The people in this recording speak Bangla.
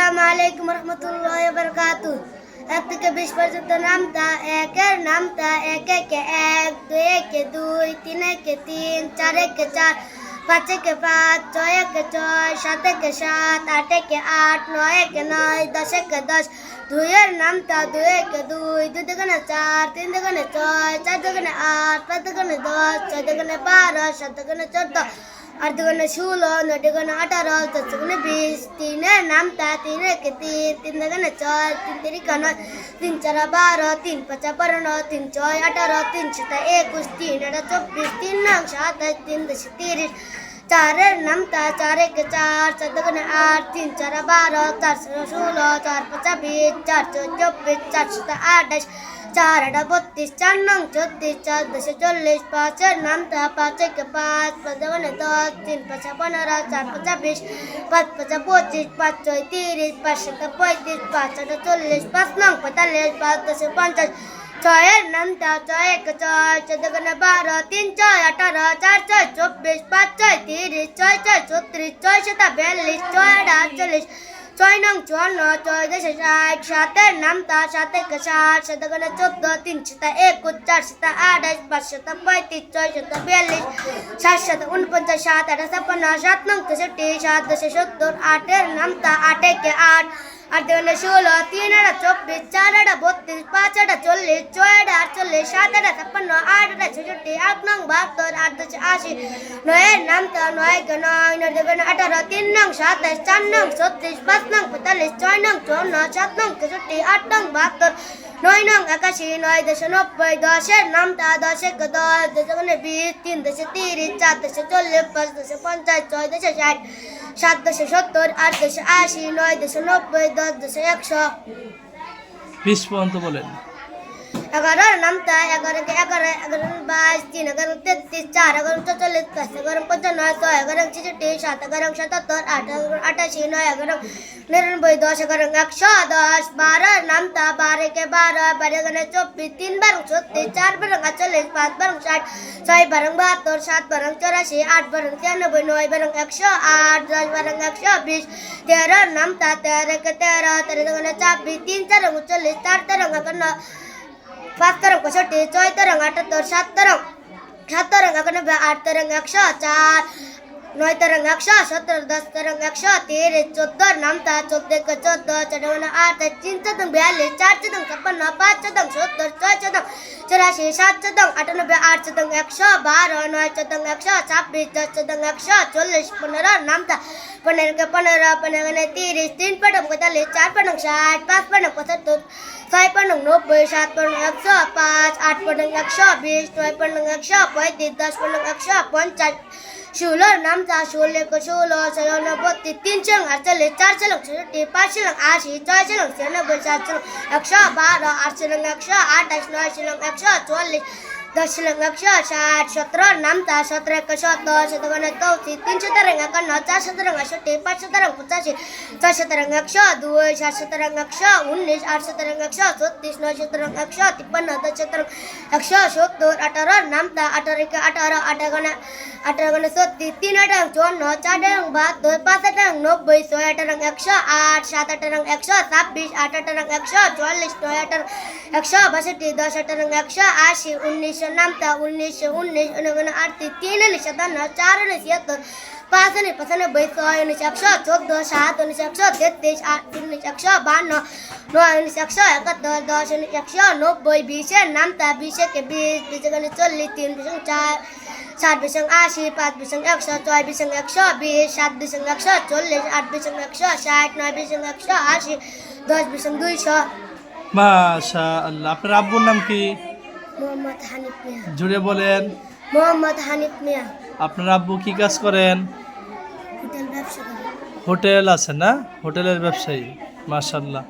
আসসালামু আলাইকুম রহমতুল্লাহি ওয়া বারাকাতুহু। 1 থেকে 20 পর্যন্ত নামতা। 1 এর নামতা 1 একে 1, 2 একে 2, 3 একে 3, 4 একে 4, 5 একে 5, 6 একে 6, 7 একে 7, 8 একে 8, 9 একে 9, 10 একে 10। 2 এর নামতা 2 একে 2, 2 দুগুণে 4, 3 দুগুণে 6, 4 দুগুণে 8, 5 দুগুণে 10, 6 দুগুণে 12, 7 দুগুণে 14, 8 দুগুণে 16, 9 দুগুণে 18, 10 দুগুণে 20। 3 এর নামতা 3 একে 3, 3 দুগুণে 6, 3 তিরিকা 9, 3 চারা 12, 3 পাঁচা 12, 3 ছয় 18, 3 সাতা 21, 3 আটা 24, 3 নং 27, 3 10 30। 4 এর নামতা 4 একে 4, 4 দুগুণে 8, 3 চারা 12, 4 ষোলো 16, 4 পাঁচা 20, 4 ছয় 24, 4 সাতা 28, 4 আটা 32, 4 নং 34, 4 10 40। 5 এর নামতা 5 একে 5, 5 দুগুণে 10, 3 পাঁচা 15, 4 পাঁচা 20, 5 পাঁচা 25, 5 ছয় 30, 5 সাতা 35, 5 আটা 40, 5 নং 45, 5 10 50। 6 এর নামতা 6 একে 6, 4 দুগুণে 12, 3 ছয় 18, 4 ছয় 24, 5 ছয় 30, 6 ছয় 36, 6 সাতা 42, 6 আটা 48, 6 নং 54, 6 10 60। 7 এর নামতা 7 একে 7, 7 দুগুণে 14, 3 সাতা 21, 4 সাতা 28, 5 সাতা 35, 6 সাতা 42, 7 সাতা 49, 7 আটা 56, 7 নং 63, 7 10 70। 8 এর নামতা 8 একে 8, 8 দুগুণে 16, 3 আটা 24, 4 আটা 32, 5 আটা 40, 6 আটা 48, 7 আটা 56, 8 আটা 66, 8 নং 72, 8 10 80। 9 এর নামতা 9 একে 9, 9 দুগুণে 18, 3 নং 27, 4 নং 36, 5 নং 45, 6 নং 54, 7 নং 63, 8 নং 72, 9 নং 81, 9 10 90। 10 এর নামতা 10 একে 10, 2 দুগুণে 20, 3 10 30, 4 10 40, 5 10 50, 6 10 60, 7 10 70, 8 10 80, 9 10 90, 10 10 100। 20 পর্যন্ত বলেন। 11 এর নামতা 11 একে 11, 11 22, 3 11 33, 4 11 44, 5 11 55, 6 11 66, 7 11 77, 8 11 88, 9 11 99, 10 11 110। 12 এর নামতা 12 একে 12, 12 11 24, 3 12 36, 4 12 48, 5 12 60, 6 12 72, 7 12 84, 8 12 93, 9 12 108, 10 12 120। 13 এর নামতা 13 একে 13, 13 দুগুণে 24, 3 4 39, 4 13 51, 5 13 65, 6 13 78, 7 13 91, 8 13 104, 9 13 117, 10 13 130। 14 নামতা 14 একে 14, 4 দুগুণে 8, 3 14 42, 4 14 56, 5 14 70, 6 14 84, 7 14 98, 8 14 112, 9 14 126, 10 14 140। 15 নামতা 15 একে 15, 15 দুগুণে 30, 3 15 45, 4 15 60, 5 15 75, 6 15 90, 7 15 105, 8 15 120, 9 15 135, 10 15 150। 16 নামতা 16 একে 16, 6 39, 3 ছিলং 48, 4 ছিলং 66, 5 ছিলং 80, 6 ছিলং 96, 7 ছিলং 112, 8 ছিলং 128, 9 ছিলং 140, 10 ছিলং 160। 17 নামতা 17 একে 17, 7 দুগুণে 34, 3 17 51, 4 17 68, 5 17 85, 6 17 102, 7 17 119, 8 17 136, 9 17 153, 10 17 170। 18 নামতা 18 একে 18, 18 গুণে 34, 3 18 54, 4 72, 5 18 90, 6 18 108, 7 18 126, 8 18 144, 9 18 162, 10 18 180। 19 নামতা 19 19, 19 38, 3 57, 4 76, 5 95, 6 114, 7 133, 8 152, 9 171, 10 190। 20 এর নামতা 20 একে 20, 20 এখানে 40, 3 20 4, 7 20 80, 5 20 100, 6 20 120, 7 20 140, 8 20 160, 9 20 180, 10 20 200। মাশাআল্লাহ। আপনার আব্বুর নাম কি? মোহাম্মদ হানিফ মিয়া। জুড়ে বলেন। মোহাম্মদ হানিফ মিয়া। আপনার আব্বু কি কাজ করেন? হোটেল ব্যবসা করে। হোটেল আছে না? হোটেলের ব্যবসায়ী। মাশাআল্লাহ।